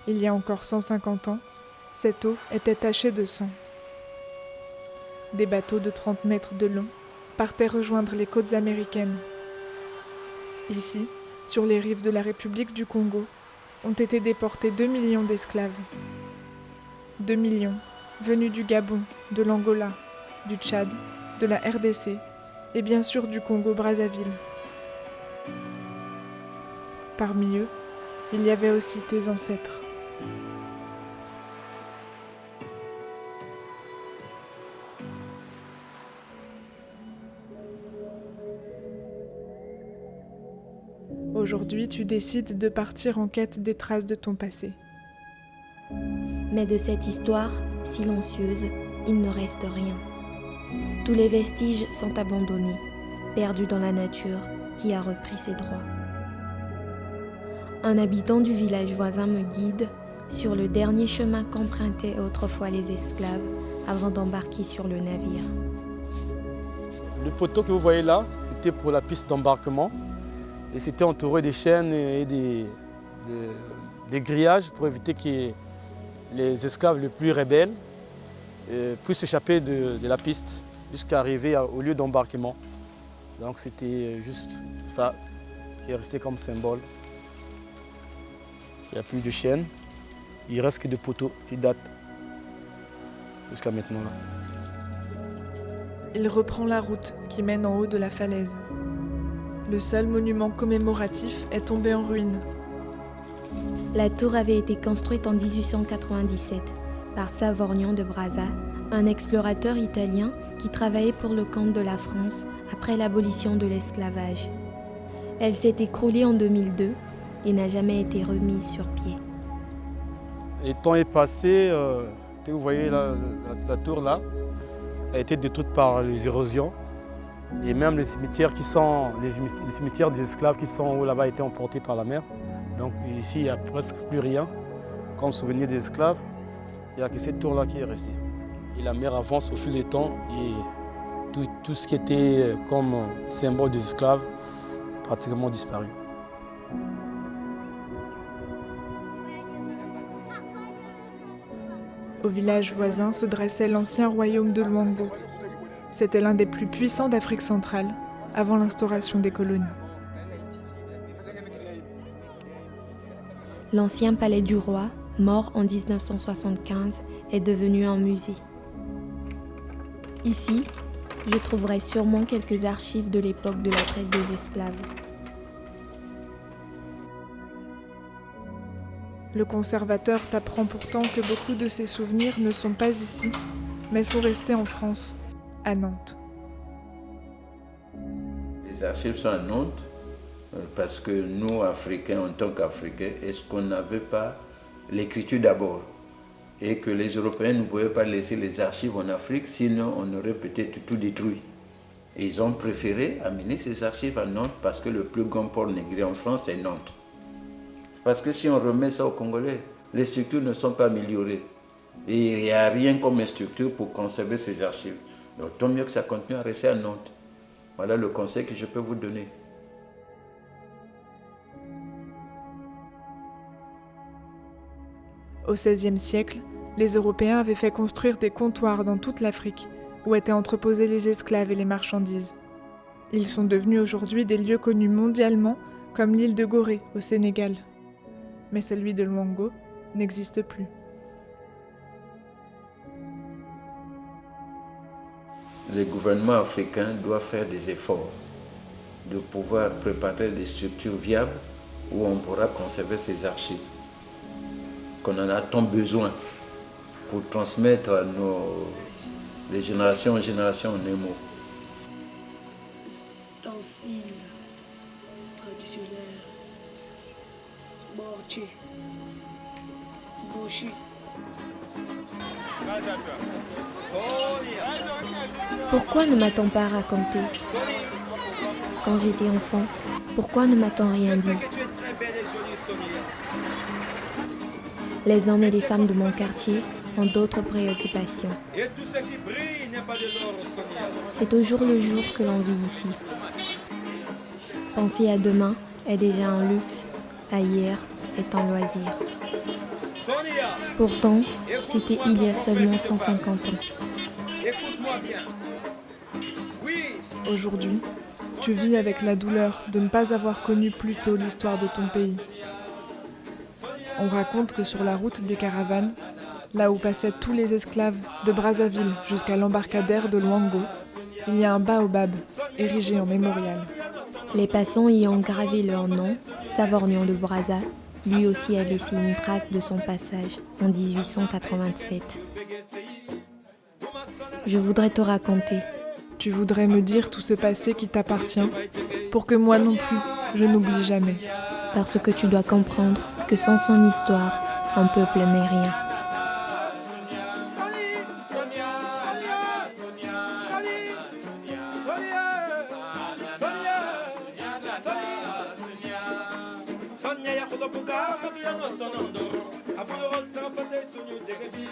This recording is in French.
Il y a encore 150 ans, cette eau était tachée de sang. Des bateaux de 30 mètres de long partaient rejoindre les côtes américaines. Ici, sur les rives de la République du Congo, ont été déportés 2 millions d'esclaves. 2 millions venus du Gabon, de l'Angola, du Tchad, de la RDC et bien sûr du Congo-Brazzaville. Parmi eux, il y avait aussi tes ancêtres. Aujourd'hui, tu décides de partir en quête des traces de ton passé. Mais de cette histoire silencieuse, il ne reste rien. Tous les vestiges sont abandonnés, perdus dans la nature qui a repris ses droits. Un habitant du village voisin me guide sur le dernier chemin qu'empruntaient autrefois les esclaves avant d'embarquer sur le navire. Le poteau que vous voyez là, c'était pour la piste d'embarquement. Et c'était entouré des chaînes et des grillages pour éviter que les esclaves les plus rebelles puissent s'échapper de la piste jusqu'à arriver au lieu d'embarquement. Donc c'était juste ça qui est resté comme symbole. Il n'y a plus de chaînes, il ne reste que des poteaux qui datent jusqu'à maintenant. Là. Il reprend la route qui mène en haut de la falaise. Le seul monument commémoratif est tombé en ruine. La tour avait été construite en 1897 par Savorgnan de Brazza, un explorateur italien qui travaillait pour le compte de la France après l'abolition de l'esclavage. Elle s'est écroulée en 2002 et n'a jamais été remise sur pied. Le temps est passé, vous voyez la tour là, a été détruite par les érosions. Et même les cimetières des esclaves qui sont en haut là-bas ont été emportés par la mer. Donc ici, il n'y a presque plus rien comme souvenir des esclaves. Il n'y a que cette tour-là qui est restée. Et la mer avance au fil du temps et tout ce qui était comme symbole des esclaves a pratiquement disparu. Au village voisin se dressait l'ancien royaume de Luango. C'était l'un des plus puissants d'Afrique centrale, avant l'instauration des colonies. L'ancien palais du roi, mort en 1975, est devenu un musée. Ici, je trouverai sûrement quelques archives de l'époque de la traite des esclaves. Le conservateur t'apprend pourtant que beaucoup de ces souvenirs ne sont pas ici, mais sont restés en France, à Nantes. Les archives sont à Nantes parce que nous, Africains, en tant qu'Africains, est-ce qu'on n'avait pas l'écriture d'abord et que les Européens ne pouvaient pas laisser les archives en Afrique, sinon on aurait peut-être tout détruit. Et ils ont préféré amener ces archives à Nantes parce que le plus grand port négrier en France, c'est Nantes. Parce que si on remet ça aux Congolais, les structures ne sont pas améliorées. Et il n'y a rien comme structure pour conserver ces archives. Donc tant mieux que ça continue à rester à Nantes. Voilà le conseil que je peux vous donner. Au XVIe siècle, les Européens avaient fait construire des comptoirs dans toute l'Afrique, où étaient entreposés les esclaves et les marchandises. Ils sont devenus aujourd'hui des lieux connus mondialement, comme l'île de Gorée, au Sénégal. Mais celui de Luango n'existe plus. Les gouvernements africains doivent faire des efforts de pouvoir préparer des structures viables où on pourra conserver ces archives, qu'on en a tant besoin pour transmettre à les générations en génération en un mot. Dancing traditionnel, mortier, boucher. Pourquoi ne m'a-t-on pas raconté? Quand j'étais enfant, pourquoi ne m'a-t-on rien dit? Les hommes et les femmes de mon quartier ont d'autres préoccupations. C'est au jour le jour que l'on vit ici. Penser à demain est déjà un luxe, à hier est un loisir. Pourtant, c'était il y a seulement 150 ans. Aujourd'hui, tu vis avec la douleur de ne pas avoir connu plus tôt l'histoire de ton pays. On raconte que sur la route des caravanes, là où passaient tous les esclaves de Brazzaville jusqu'à l'embarcadère de Luango, il y a un baobab érigé en mémorial. Les passants y ont gravé leur nom, Savorgnan de Brazza, lui aussi a laissé une trace de son passage en 1887. Je voudrais te raconter. Tu voudrais me dire tout ce passé qui t'appartient, pour que moi non plus, je n'oublie jamais. Parce que tu dois comprendre que sans son histoire, un peuple n'est rien. Sonia ya kuzopuka, makia no sonondo. Apulo volta, pate sunyu degebi.